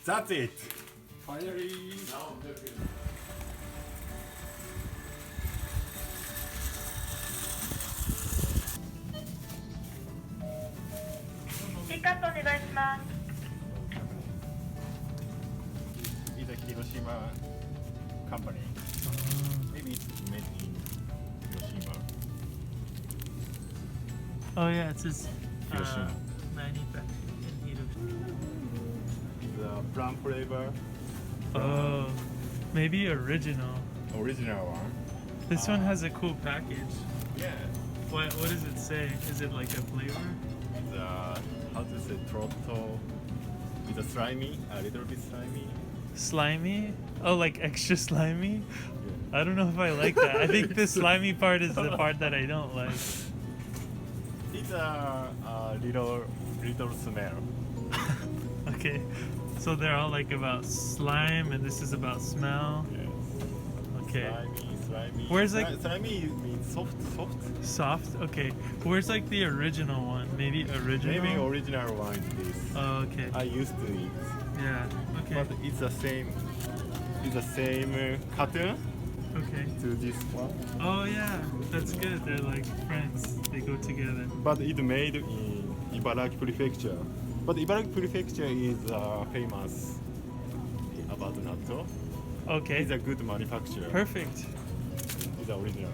That's it. Finally. It's a Hiroshima company. Maybe it's made in Hiroshima. Oh yeah, it says Hiroshima. manufactured in Hiroshima. It's a plum flavor. Oh, maybe original. Original one. This one has a cool package. Yeah. What does it say? Is it like a flavor? It's how to say trotto. It's a slimy, a little bit slimy. Slimy? Oh, like extra slimy? I don't know if I like that. I think the slimy part is the part that I don't like. It's a little smell. Okay, so they're all like about slime, and this is about smell. Yes. Okay. Slimy. Where's like slimy means soft. soft? Okay. Where's like the original one? Maybe original. Maybe original one is this. Oh, okay. I used to eat. Yeah. Okay. But it's the same. It's the same cartoon Okay. to this one. Oh yeah, that's good. They're like friends. They go together. But it made in Ibaraki Prefecture. But Ibaraki Prefecture is famous about natto. Okay. It's a good manufacturer. Perfect. It's original.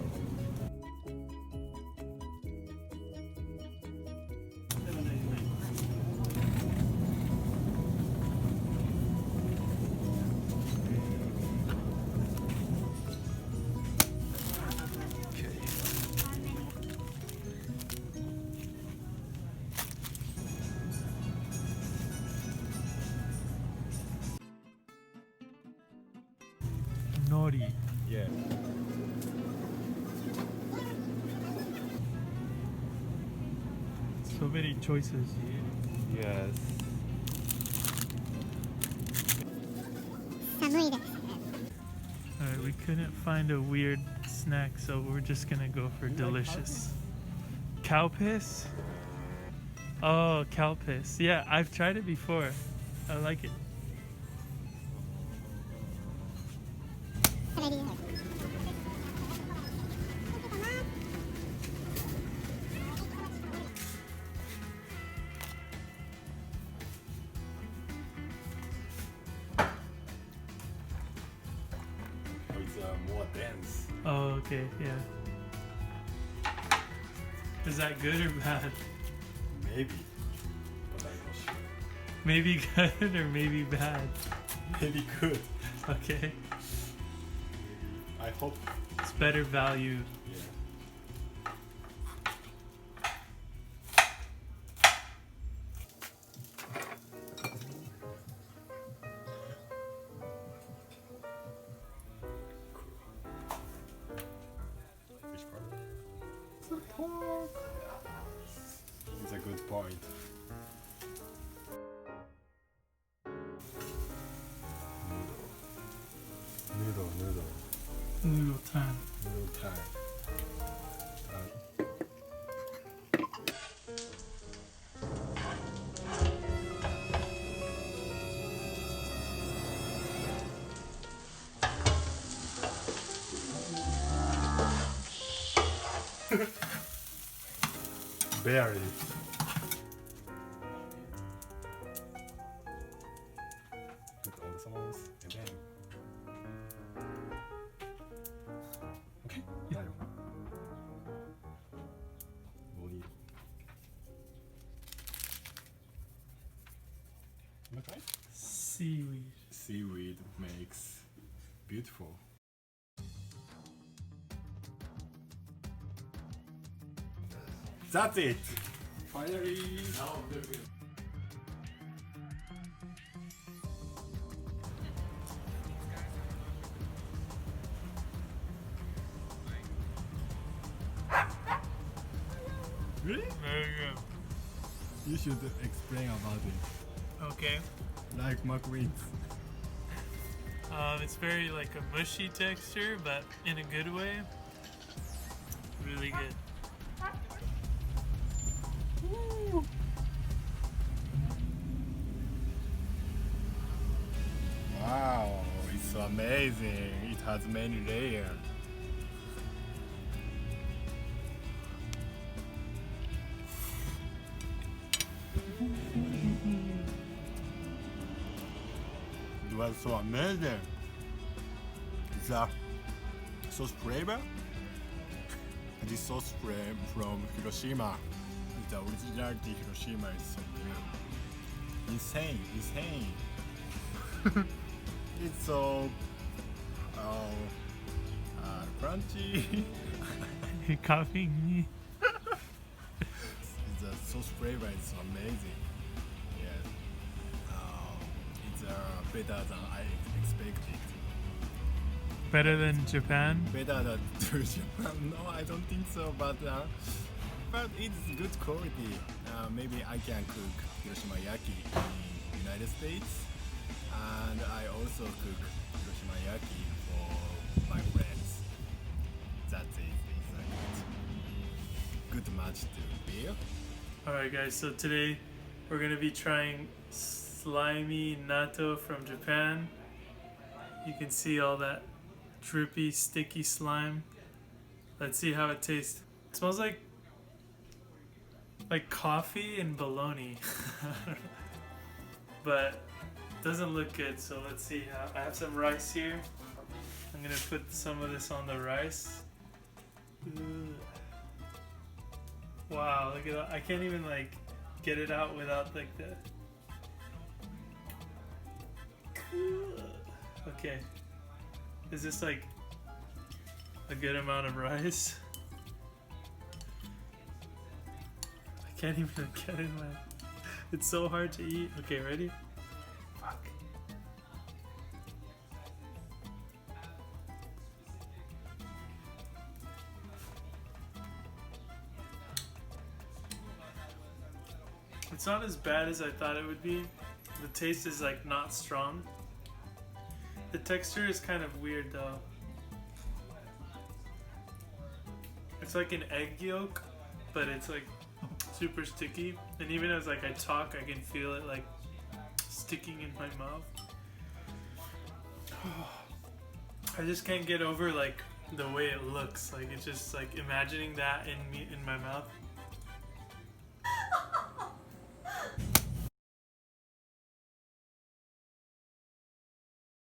Nori. Yeah. So many choices. Yes. Alright, we couldn't find a weird snack, so we're just gonna go for delicious. Cow piss? Oh, cow piss. Yeah, I've tried it before. I like it. It's more dense. Oh, okay, yeah. Is that good or bad? Maybe. But I'm not sure. Maybe good or maybe bad? Maybe good. Okay. I hope. It's better value. Yeah. Which part? The pork. It's a good point. Noodle. Noodle time. Noodle time. Barely. Put all the sauce and then. Okay. Yeah. Body. Okay. Seaweed. Seaweed makes beautiful. That's it. Finally. Really? Very good. You should explain about it. Okay. Like McWings. It's very like a mushy texture, but in a good way. Really good. amazing. It has many layers. It was so amazing. The sauce flavor. This sauce from Hiroshima. The originality Hiroshima is so good. Insane. It's so crunchy. You're copying me. The sauce flavor is amazing. Yeah. It's better than I expected. Better than Japan? Better than Japan? No, I don't think so. But it's good quality. Maybe I can cook HIROSHIMAYAKI in United States, and I also cook HIROSHIMAYAKI for my friends. That's it. It's a good match to beer. Alright guys, so today we're gonna be trying slimy natto from Japan. You can see all that drippy, sticky slime. Let's see how it tastes. It smells like coffee and bologna. But it doesn't look good, so let's see how. I have some rice here. I'm gonna put some of this on the rice. Ugh. Wow, look at that. I can't even get it out without the okay. Is this a good amount of rice? I can't even get it in my... It's so hard to eat. Okay, ready? Fuck. It's not as bad as I thought it would be. The taste is not strong. The texture is kind of weird though. It's like an egg yolk, but it's super sticky. And even as I talk, I can feel it sticking in my mouth. I just can't get over the way it looks. It's just imagining that in my mouth.